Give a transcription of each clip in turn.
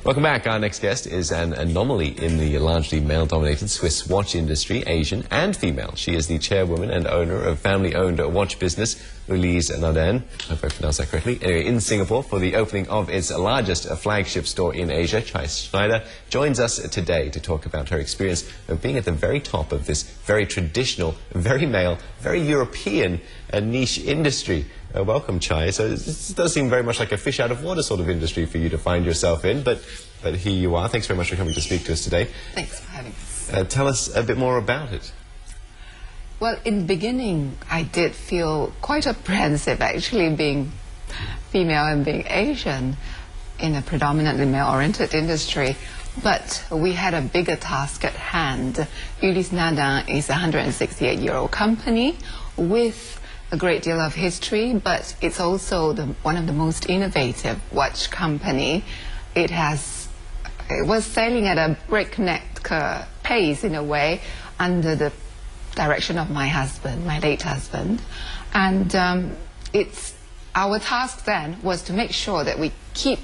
Welcome back. Our next guest is an anomaly in the largely male-dominated Swiss watch industry, Asian and female. She is the chairwoman and owner of family-owned watch business, Ulysse Nardin, I hope I pronounced that correctly, in Singapore for the opening of its largest flagship store in Asia. Chai Schneider joins us today to talk about her experience of being at the very top of this very traditional, very male, very European niche industry. Welcome, Chai. So this does seem very much like a fish out of water sort of industry for you to find yourself in, but here you are. Thanks very much for coming to speak to us today. Thanks for having us. Tell us a bit more about it. Well, in the beginning, I did feel quite apprehensive, actually, being female and being Asian in a predominantly male-oriented industry. But we had a bigger task at hand. Ulysse Nardin is a 168-year-old company with a great deal of history, but it's also one of the most innovative watch company. It was sailing at a breakneck pace in a way under the direction of my husband, my late husband, and our task then was to make sure that we keep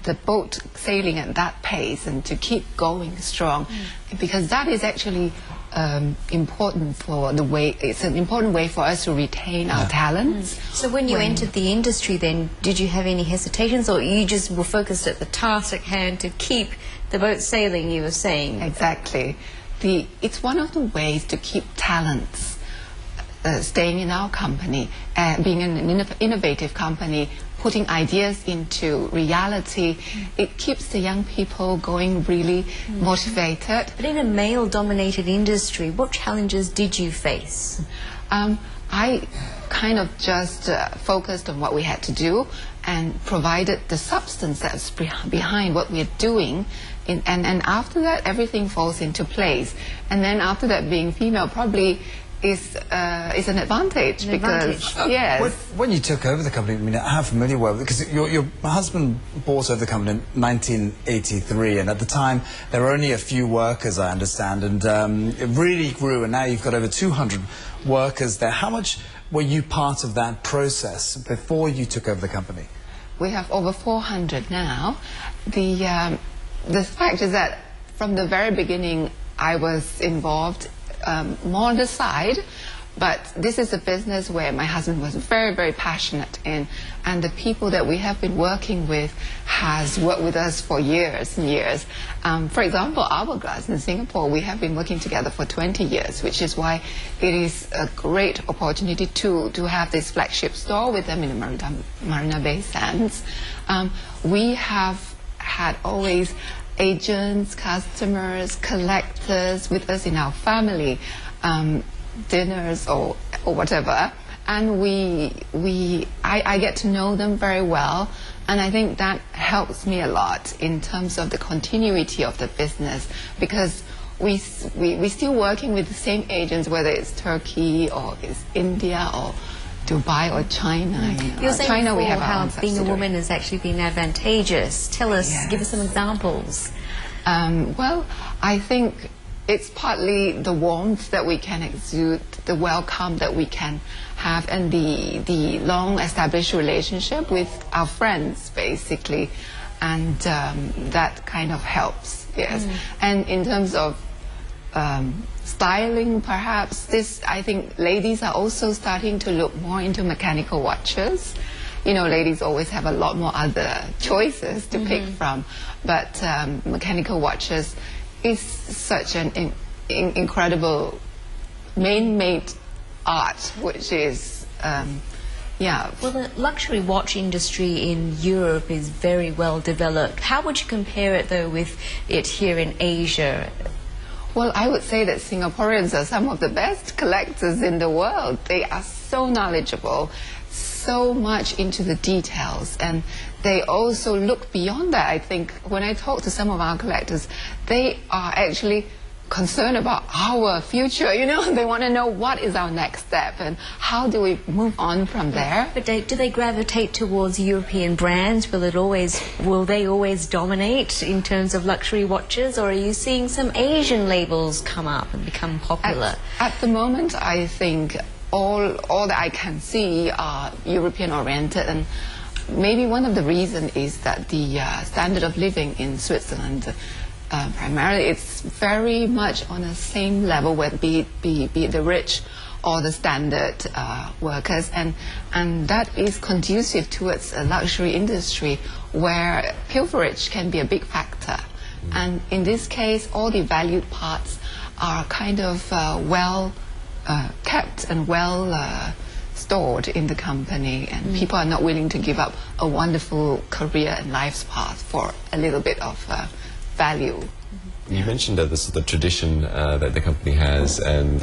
the boat sailing at that pace and to keep going strong, because that is actually important for the way, it's an important way for us to retain our talents. So when you entered the industry then, did you have any hesitations, or you just were focused at the task at hand to keep the boat sailing, you were saying? Exactly. It's one of the ways to keep talents staying in our company, being an innovative company, putting ideas into reality. It keeps the young people going, really motivated. But in a male-dominated industry, what challenges did you face? I kind of just focused on what we had to do and provided the substance that's behind what we're doing. And after that, everything falls into place. And then after that, being female probably is an advantage. Yes. When you took over the company, I mean, how familiar were you? Because your husband bought over the company in 1983, and at the time there were only a few workers, I understand, and it really grew, and now you've got over 200 workers there. How much were you part of that process before you took over the company? We have over 400 now. The fact is that from the very beginning I was involved more on the side, but this is a business where my husband was very, very passionate in, and the people that we have been working with has worked with us for years and years. For example, Hourglass in Singapore, we have been working together for 20 years, which is why it is a great opportunity to have this flagship store with them in the Marina Bay Sands. We have had always agents, customers, collectors with us in our family, dinners or whatever, and I get to know them very well, and I think that helps me a lot in terms of the continuity of the business, because we're still working with the same agents, whether it's Turkey or it's India or Dubai or China. You're saying China, we have how being a woman has actually been advantageous. Tell us, give us some examples. Well, I think it's partly the warmth that we can exude, the welcome that we can have, and the long-established relationship with our friends, basically, and that kind of helps, yes. And in terms of styling, perhaps, I think ladies are also starting to look more into mechanical watches. You know, ladies always have a lot more other choices to pick from, but mechanical watches is such an incredible man-made art, which is, yeah. Well, the luxury watch industry in Europe is very well developed. How would you compare it, though, with it here in Asia? Well, I would say that Singaporeans are some of the best collectors in the world. They are so knowledgeable, so much into the details, and they also look beyond that. I think when I talk to some of our collectors, they are actually concerned about our future, you know. They want to know what is our next step and how do we move on from there. But do they gravitate towards European brands? Will they always dominate in terms of luxury watches, or are you seeing some Asian labels come up and become popular? At the moment, I think all that I can see are European oriented, and maybe one of the reasons is that the standard of living in Switzerland, primarily, it's very much on the same level, whether be it the rich or the standard workers, and that is conducive towards a luxury industry where pilferage can be a big factor. And in this case, all the valued parts are kind of well kept and well stored in the company, and people are not willing to give up a wonderful career and life's path for a little bit of value. You mentioned the tradition that the company has, and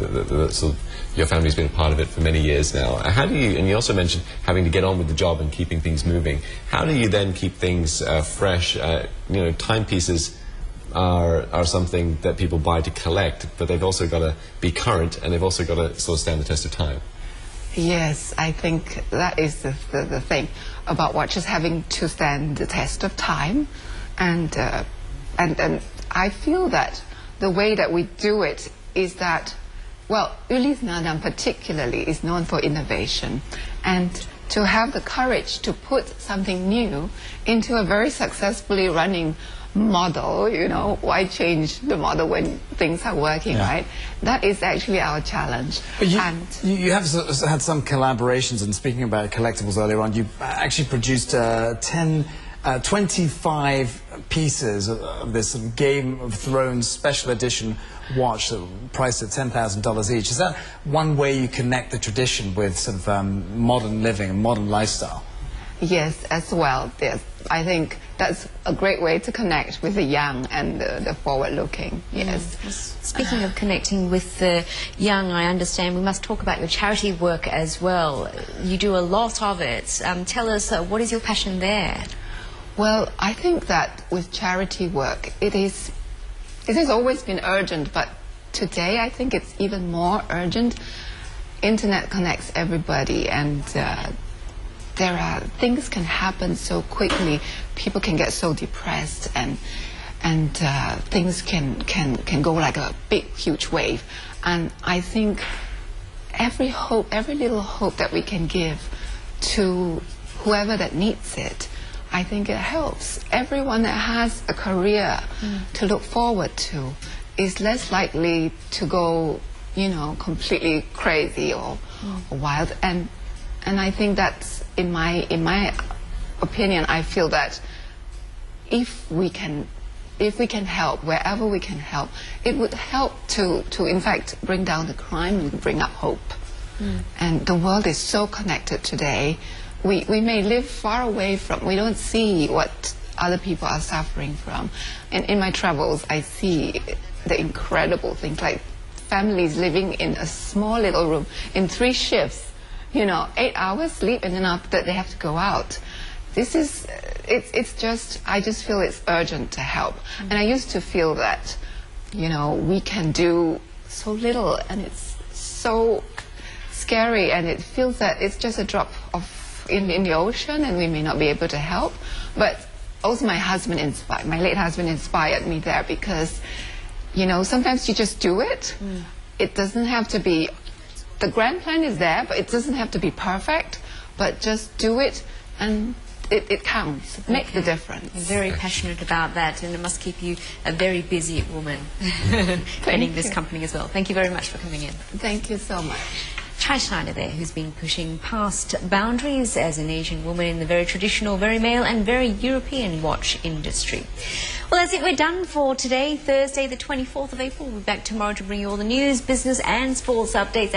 your family's been a part of it for many years now. How do you, and you also mentioned having to get on with the job and keeping things moving. How do you then keep things fresh? Timepieces are something that people buy to collect, but they've also got to be current, and they've also got to sort of stand the test of time. Yes, I think that is the thing about watches having to stand the test of time, and I feel that the way that we do it is that, well, Ulysse Nardin particularly is known for innovation, and to have the courage to put something new into a very successfully running model, why change the model when things are working, right? That is actually our challenge. But you have had some collaborations, and speaking about collectibles earlier on, you actually produced 25 pieces of this Game of Thrones special edition watch priced at $10,000 each. Is that one way you connect the tradition with sort of modern living and modern lifestyle? Yes, as well. Yes, I think that's a great way to connect with the young and the forward-looking. Yes. Speaking of connecting with the young, I understand we must talk about your charity work as well. You do a lot of it. Tell us, what is your passion there? Well, I think that with charity work, it has always been urgent, but today I think it's even more urgent. Internet connects everybody, and things can happen so quickly. People can get so depressed, and things can go like a big, huge wave. And I think every little hope that we can give to whoever that needs it, I think it helps. Everyone that has a career to look forward to is less likely to go, completely crazy or wild. And I think that's, in my opinion, I feel that if we can help wherever we can help, it would help to in fact bring down the crime and bring up hope. And the world is so connected today. We may live far away from, we don't see what other people are suffering from. And in my travels, I see the incredible things, like families living in a small little room in 3 shifts, 8 hours sleep, and then after that they have to go out. This is, I just feel it's urgent to help. And I used to feel that, we can do so little, and it's so scary, and it feels that it's just a drop in the ocean, and we may not be able to help. But also my late husband inspired me there, because, sometimes you just do it. It doesn't have to be, the grand plan is there, but it doesn't have to be perfect, but just do it, and it counts. Make the difference. You're very passionate about that, and it must keep you a very busy woman running this company as well. Thank you very much for coming in. Thank you so much. Chai Schneider there, who's been pushing past boundaries as an Asian woman in the very traditional, very male and very European watch industry. Well, that's it. We're done for today, Thursday the 24th of April. We'll be back tomorrow to bring you all the news, business and sports updates.